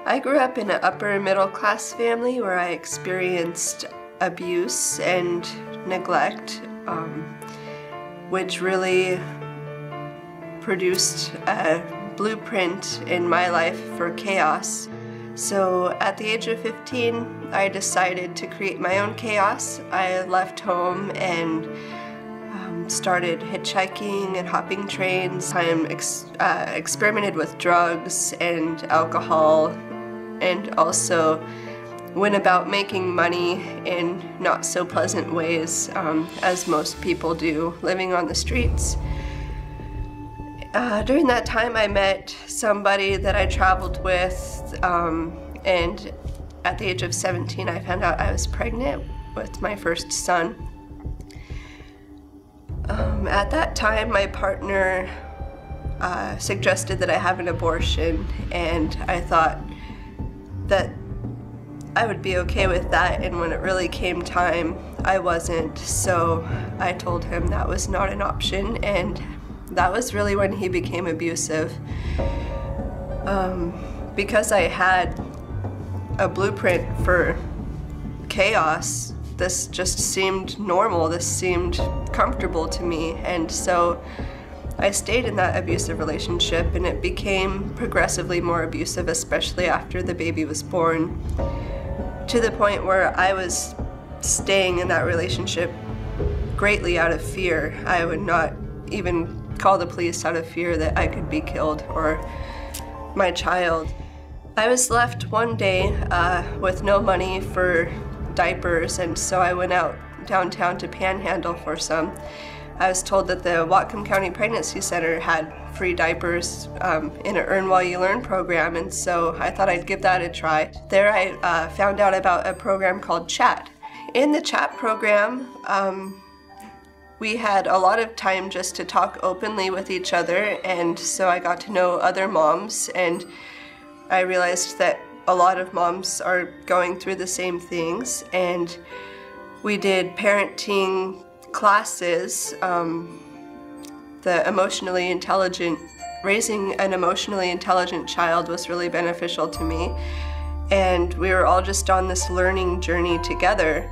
I grew up in an upper middle class family where I experienced abuse and neglect, which really produced a blueprint in my life for chaos. So at the age of 15, I decided to create my own chaos. I left home and started hitchhiking and hopping trains. I experimented with drugs and alcohol, and also went about making money in not so pleasant ways, as most people do, living on the streets. During that time I met somebody that I traveled with, and at the age of 17 I found out I was pregnant with my first son. At that time my partner suggested that I have an abortion, and I thought that I would be okay with that, and when it really came time, I wasn't. So I told him that was not an option, and that was really when he became abusive. Because I had a blueprint for chaos, this just seemed normal, this seemed comfortable to me, and so I stayed in that abusive relationship, and it became progressively more abusive, especially after the baby was born, to the point where I was staying in that relationship greatly out of fear. I would not even call the police out of fear that I could be killed or my child. I was left one day with no money for diapers, and so I went out downtown to panhandle for some. I was told that the Whatcom County Pregnancy Center had free diapers in an Earn While You Learn program, and so I thought I'd give that a try. There I found out about a program called CHAT. In the CHAT program, we had a lot of time just to talk openly with each other, and so I got to know other moms, and I realized that a lot of moms are going through the same things, and we did parenting classes. Raising an emotionally intelligent child was really beneficial to me, and we were all just on this learning journey together.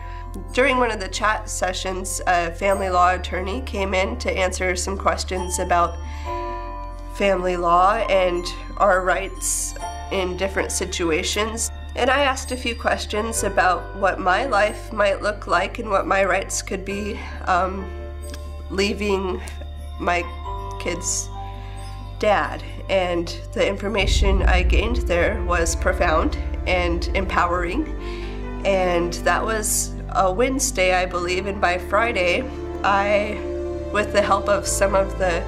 During one of the chat sessions, a family law attorney came in to answer some questions about family law and our rights in different situations. And I asked a few questions about what my life might look like and what my rights could be leaving my kid's dad. And the information I gained there was profound and empowering. And that was a Wednesday, I believe, and by Friday, I, with the help of some of the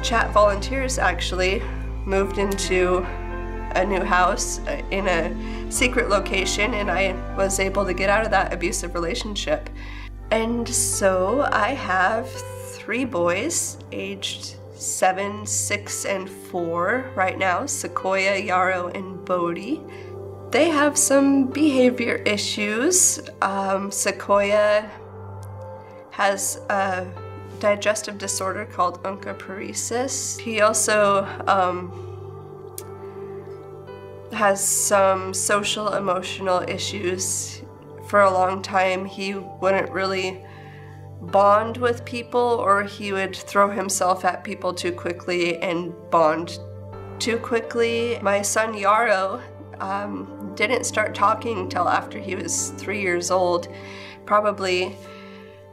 chat volunteers actually, moved into a new house in a secret location, and I was able to get out of that abusive relationship. And so I have 3 boys aged 7, 6, and 4 right now, Sequoia, Yarrow, and Bodhi. They have some behavior issues. Sequoia has a digestive disorder called onchoparesis. He also has some social emotional issues. For a long time he wouldn't really bond with people, or he would throw himself at people too quickly and bond too quickly. My son Yarrow didn't start talking until after he was 3 years old, probably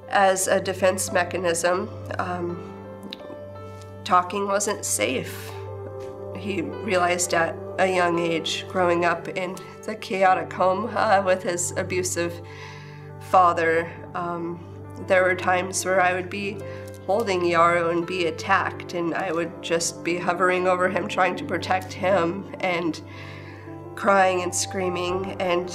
as a defense mechanism. Talking wasn't safe. He realized at a young age, growing up in the chaotic home with his abusive father. There were times where I would be holding Yarrow and be attacked, and I would just be hovering over him trying to protect him and crying and screaming, and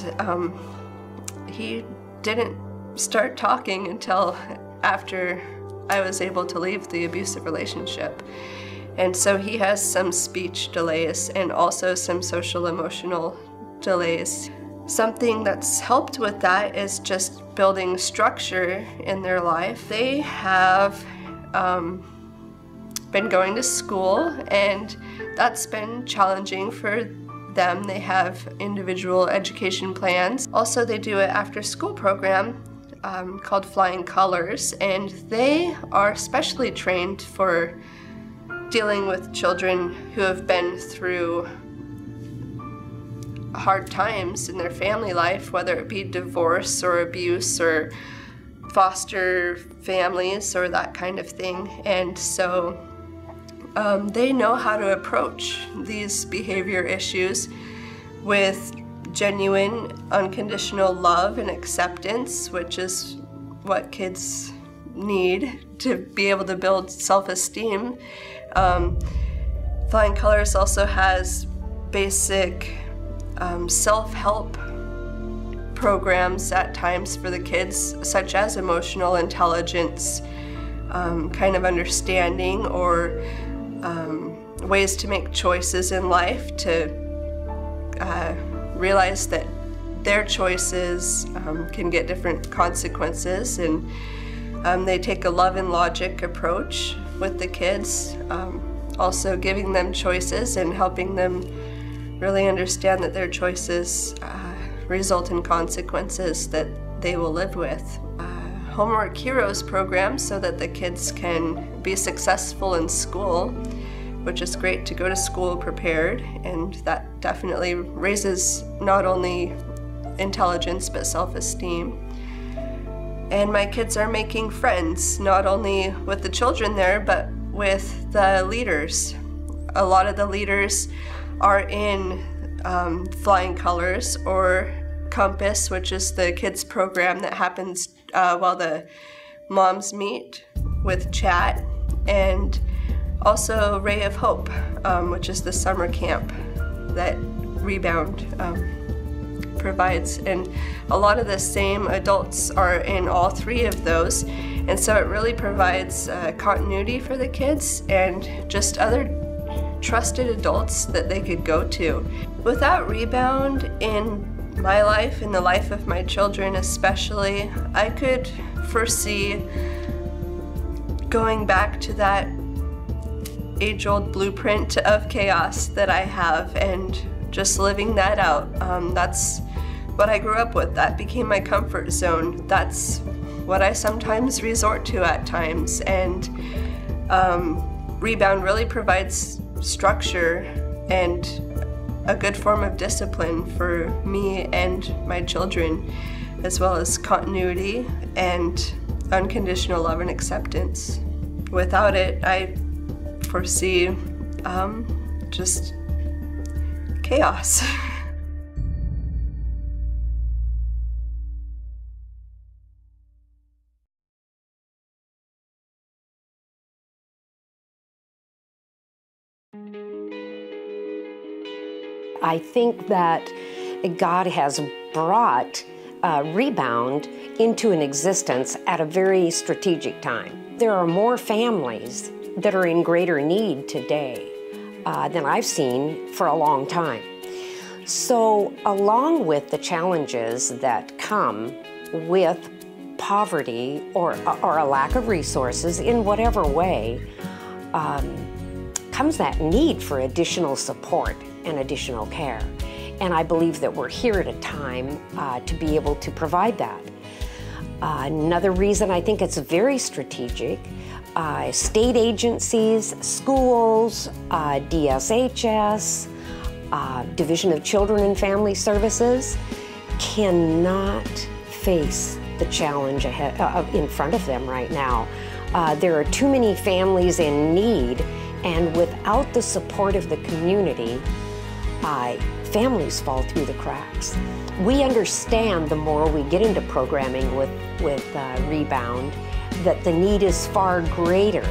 he didn't start talking until after I was able to leave the abusive relationship. And so he has some speech delays and also some social emotional delays. Something that's helped with that is just building structure in their life. They have been going to school, and that's been challenging for them. They have individual education plans. Also, they do an after-school program called Flying Colors, and they are specially trained for dealing with children who have been through hard times in their family life, whether it be divorce or abuse or foster families or that kind of thing. And so they know how to approach these behavior issues with genuine, unconditional love and acceptance, which is what kids need to be able to build self-esteem. Flying Colors also has basic self-help programs at times for the kids, such as emotional intelligence, kind of understanding, or ways to make choices in life, to realize that their choices can get different consequences, and they take a love and logic approach with the kids, also giving them choices and helping them really understand that their choices result in consequences that they will live with. Homework Heroes program so that the kids can be successful in school, which is great to go to school prepared, and that definitely raises not only intelligence but self-esteem. And my kids are making friends, not only with the children there, but with the leaders. A lot of the leaders are in Flying Colors or Compass, which is the kids program that happens while the moms meet with chat, and also Ray of Hope, which is the summer camp that Rebound provides. And a lot of the same adults are in all three of those, and so it really provides continuity for the kids and just other trusted adults that they could go to. Without Rebound in my life, in the life of my children especially, I could foresee going back to that age-old blueprint of chaos that I have and just living that out. That's what I grew up with. That became my comfort zone. That's what I sometimes resort to at times. And Rebound really provides structure and a good form of discipline for me and my children, as well as continuity and unconditional love and acceptance. Without it, I foresee just chaos. I think that God has brought Rebound into an existence at a very strategic time. There are more families that are in greater need today than I've seen for a long time. So along with the challenges that come with poverty or a lack of resources in whatever way, comes that need for additional support and additional care. And I believe that we're here at a time to be able to provide that. Another reason I think it's very strategic, state agencies, schools, DSHS, Division of Children and Family Services cannot face the challenge ahead, in front of them right now. There are too many families in need, and without the support of the community, families fall through the cracks. We understand the more we get into programming with Rebound that the need is far greater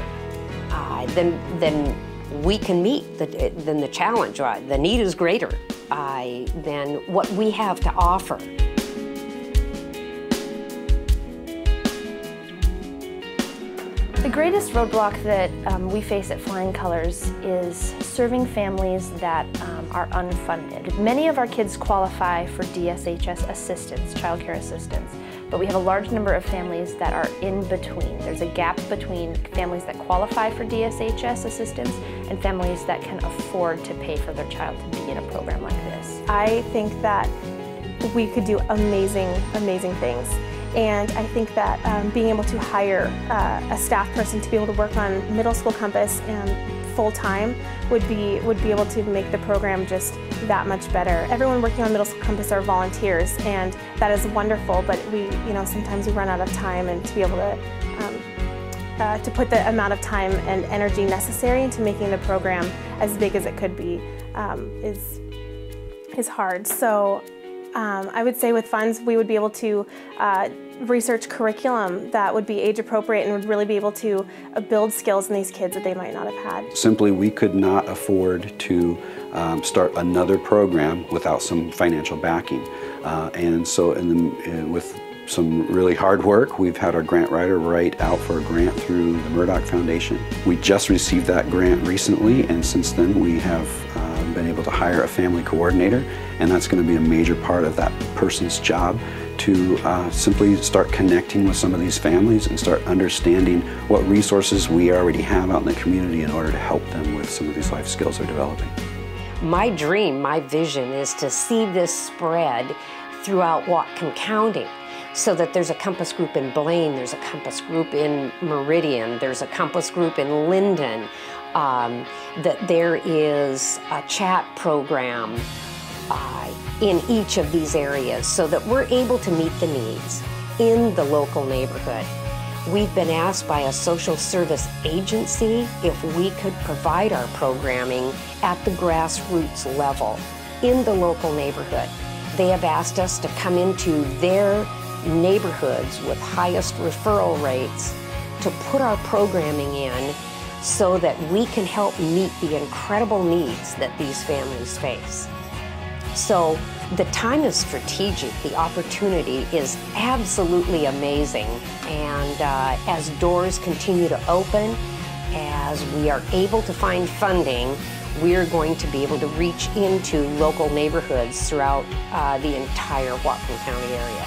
than we can meet, than the challenge. The need is greater than what we have to offer. The greatest roadblock that we face at Flying Colors is serving families that are unfunded. Many of our kids qualify for DSHS assistance, child care assistance. but we have a large number of families that are in between. There's a gap between families that qualify for DSHS assistance and families that can afford to pay for their child to be in a program like this. I think that we could do amazing, amazing things. And I think that being able to hire a staff person to be able to work on Middle School Compass full-time would be able to make the program just that much better. Everyone working on Middle School Compass are volunteers, and that is wonderful, but sometimes we run out of time, and to be able to put the amount of time and energy necessary into making the program as big as it could be is hard. So I would say with funds we would be able to research curriculum that would be age appropriate and would really be able to build skills in these kids that they might not have had. Simply, we could not afford to start another program without some financial backing. And so with some really hard work, we've had our grant writer write out for a grant through the Murdoch Foundation. We just received that grant recently, and since then we have been able to hire a family coordinator, and that's going to be a major part of that person's job, to simply start connecting with some of these families and start understanding what resources we already have out in the community in order to help them with some of these life skills they're developing. My dream, my vision is to see this spread throughout Whatcom County, so that there's a Compass group in Blaine, there's a Compass group in Meridian, there's a Compass group in Linden, that there is a chat program in each of these areas, so that we're able to meet the needs in the local neighborhood. We've been asked by a social service agency if we could provide our programming at the grassroots level in the local neighborhood. They have asked us to come into their neighborhoods with highest referral rates to put our programming in so that we can help meet the incredible needs that these families face. So the time is strategic. The opportunity is absolutely amazing. And as doors continue to open, as we are able to find funding, we're going to be able to reach into local neighborhoods throughout the entire Whatcom County area.